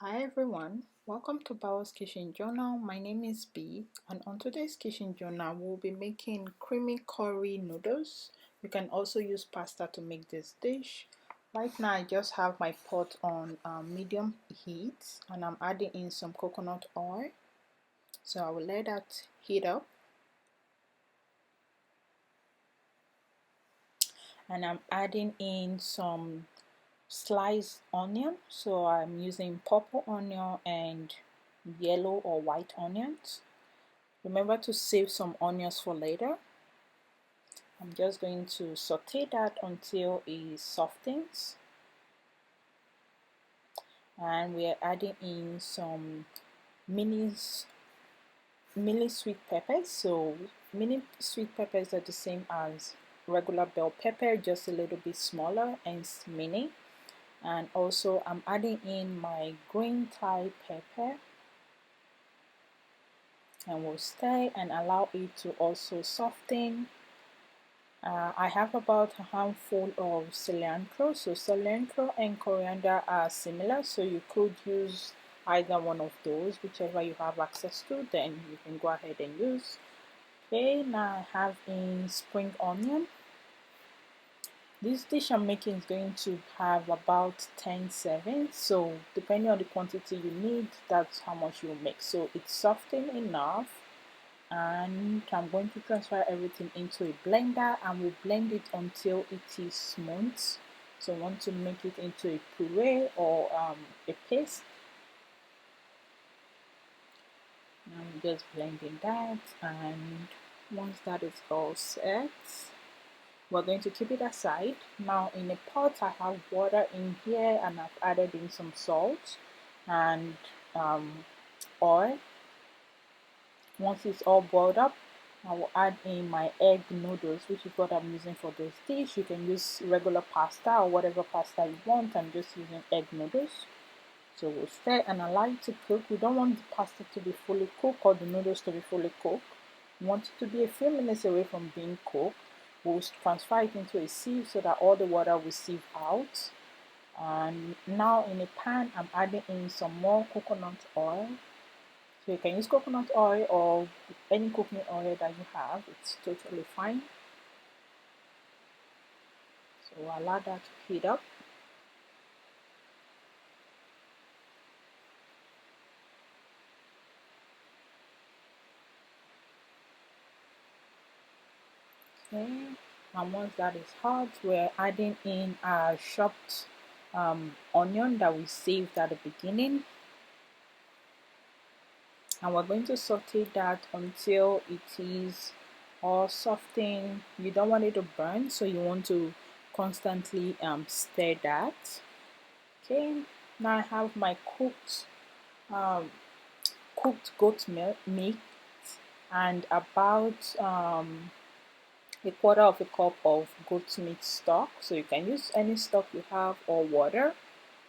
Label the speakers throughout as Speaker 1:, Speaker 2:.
Speaker 1: Hi everyone, welcome to Bawo's Kitchen Journal. My name is B, and on today's kitchen journal we'll be making creamy curry noodles. You can also use pasta to make this dish. Right now I just have my pot on medium heat and I'm adding in some coconut oil. So I will let that heat up and I'm adding in some sliced onion. So I'm using purple onion and yellow or white onions. Remember to save some onions for later. I'm just going to saute that until it softens, and we are adding in some mini sweet peppers. So mini sweet peppers are the same as regular bell pepper, just a little bit smaller and mini. And also I'm adding in my green Thai pepper, and we'll stir and allow it to also soften. I have about a handful of cilantro. So cilantro and coriander are similar, so you could use either one of those, whichever you have access to, then you can go ahead and use. Okay, now I have in spring onion. This dish I'm making is going to have about 10 servings, so depending on the quantity you need, that's how much you make. So it's softened enough, and I'm going to transfer everything into a blender and we'll blend it until it is smooth. So I want to make it into a puree or a paste. I'm just blending that, and once that is all set, we're going to keep it aside. Now in a pot I have water in here and I've added in some salt and oil. Once it's all boiled up, I will add in my egg noodles, which is what I'm using for this dish. You can use regular pasta or whatever pasta you want. I'm just using egg noodles. So we'll stir and allow it to cook. We don't want the pasta to be fully cooked or the noodles to be fully cooked. We want it to be a few minutes away from being cooked. We'll transfer it into a sieve so that all the water will sieve out. And now in a pan, I'm adding in some more coconut oil. So you can use coconut oil or any cooking oil that you have, it's totally fine. So allow that to heat up. Okay, and once that is hot, we're adding in our chopped onion that we saved at the beginning, and we're going to saute that until it is all softened. You don't want it to burn, so you want to constantly stir that. Okay, now I have my um, cooked goat milk meat and about a quarter of a cup of goat meat stock. So you can use any stock you have or water.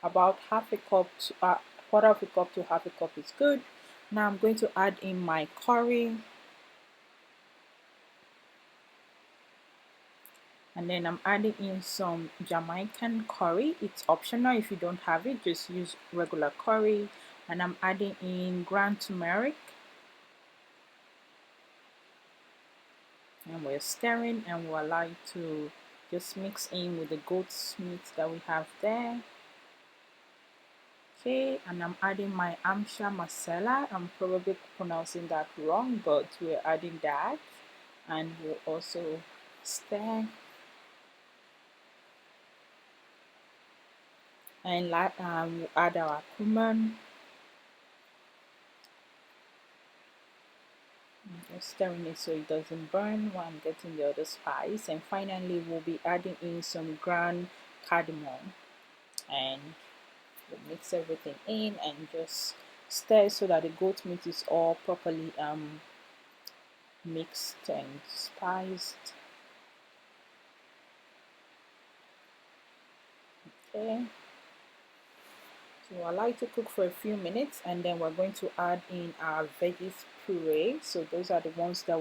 Speaker 1: About half a cup to quarter of a cup to half a cup is good. Now I'm going to add in my curry, and then I'm adding in some Jamaican curry. It's optional. If you don't have it, just use regular curry. And I'm adding in ground turmeric, and we're stirring, and we'll allow it to just mix in with the goat's meat that we have there. Okay, and I'm adding my Amchar Masala. I'm probably pronouncing that wrong, but we're adding that, and we'll also stir and we'll add our cumin. I'm just stirring it so it doesn't burn while I'm getting the other spice, and finally we'll be adding in some ground cardamom, and we'll mix everything in and just stir so that the goat meat is all properly mixed and spiced. Okay, so we'll allow it to cook for a few minutes, and then we're going to add in our veggies puree. So those are the ones that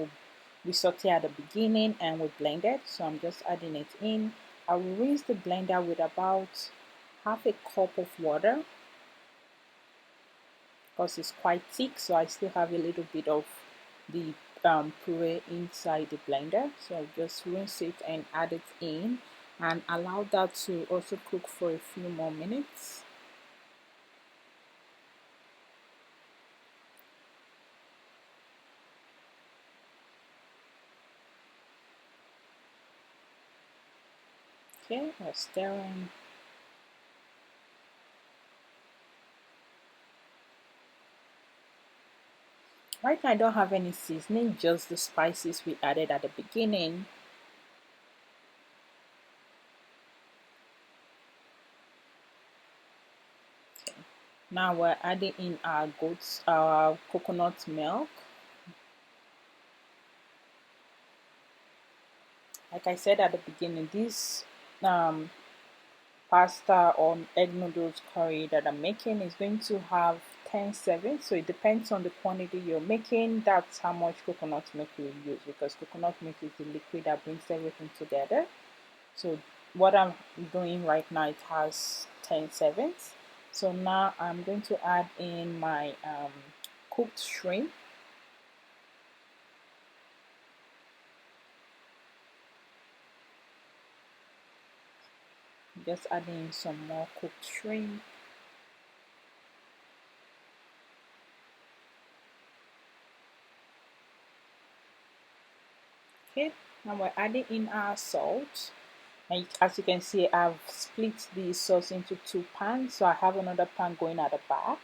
Speaker 1: we saute at the beginning and we blended. So I'm just adding it in. I will rinse the blender with about half a cup of water. because it's quite thick, so I still have a little bit of the puree inside the blender. So I'll just rinse it and add it in and allow that to also cook for a few more minutes. Okay, we're stirring. Right now I don't have any seasoning, just the spices we added at the beginning. Okay. Now we're adding in our coconut milk. Like I said at the beginning, this pasta or egg noodles curry that I'm making is going to have 10 servings, so it depends on the quantity you're making. That's how much coconut milk you use, because coconut milk is the liquid that brings everything together. So what I'm doing right now, it has 10 servings. So now I'm going to add in my cooked shrimp. Just adding some more cooked shrimp. Okay, now we're adding in our salt. And as you can see, I've split the sauce into two pans. So I have another pan going at the back.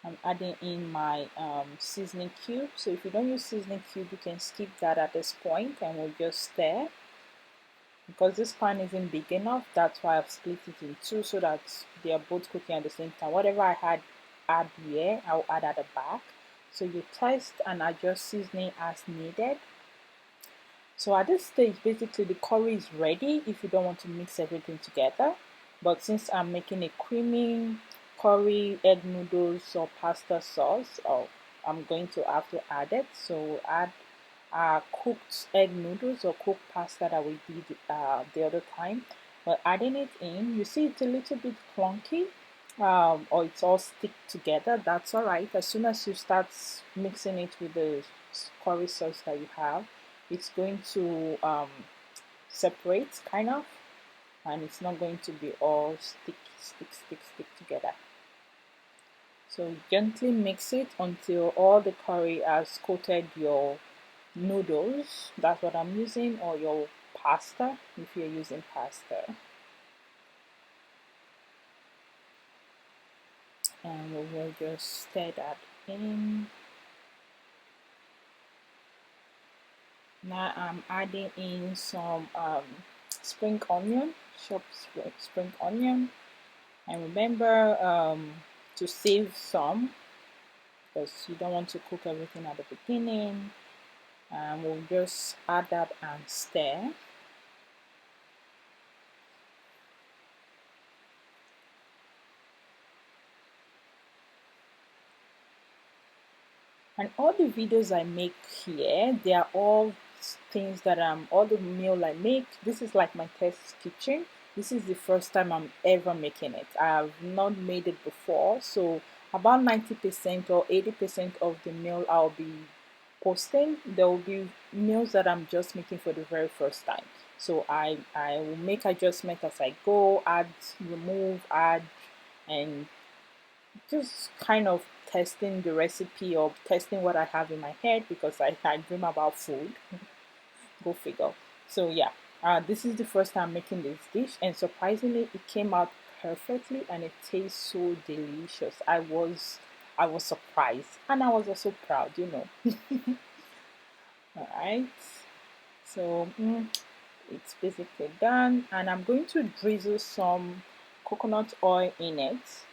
Speaker 1: I'm adding in my seasoning cube. So if you don't use seasoning cube, you can skip that at this point and we'll just stir. Because this pan isn't big enough, that's why I've split it in two so that they are both cooking at the same time. Whatever I add here, I'll add at the back. So you test and adjust seasoning as needed. So at this stage, basically the curry is ready if you don't want to mix everything together. But since I'm making a creamy curry, egg noodles or pasta sauce, I'm going to have to add it. So we'll add cooked egg noodles or cooked pasta that we did the other time. We're adding it in. You see it's a little bit clunky, or it's all stick together. That's all right. As soon as you start mixing it with the curry sauce that you have, it's going to separate kind of, and it's not going to be all stick together. So gently mix it until all the curry has coated your noodles. That's what I'm using, or your pasta if you're using pasta. And we will just stir that in. Now I'm adding in some spring onion, chopped spring onion, and remember to save some because you don't want to cook everything at the beginning. And we'll just add that and stir. And all the videos I make here, they are all things that all the meal I make. This is like my test kitchen. This is the first time I'm ever making it. I have not made it before, so about 90% or 80% of the meal I'll be posting, there will be meals that I'm just making for the very first time. So I will make adjustments as I go, add, remove, add, and just kind of testing the recipe or testing what I have in my head because I dream about food. Go figure. So yeah, this is the first time making this dish, and surprisingly, it came out perfectly and it tastes so delicious. I was surprised and I was also proud, you know. All right, so it's basically done, and I'm going to drizzle some coconut oil in it.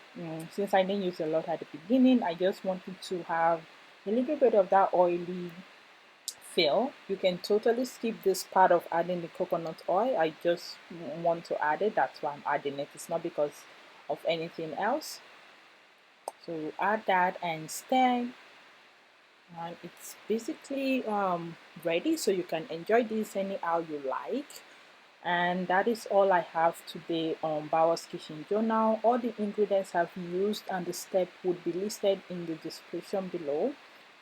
Speaker 1: Since I didn't use a lot at the beginning, I just wanted to have a little bit of that oily feel. You can totally skip this part of adding the coconut oil. I just want to add it, that's why I'm adding it. It's not because of anything else. So add that and stir, and it's basically ready, so you can enjoy this anyhow you like. And that is all I have today on Bawo's Kitchen Journal. All the ingredients I've used and the step would be listed in the description below.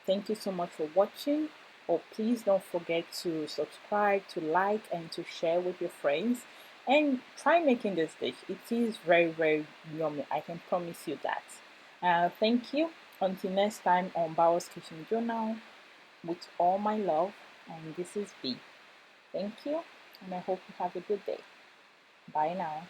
Speaker 1: Thank you so much for watching. Oh, please don't forget to subscribe, to like, and to share with your friends. And try making this dish. It is very, very yummy. I can promise you that. Thank you. Until next time on Bawo's Kitchen Journal, with all my love. And this is B. Thank you, and I hope you have a good day. Bye now.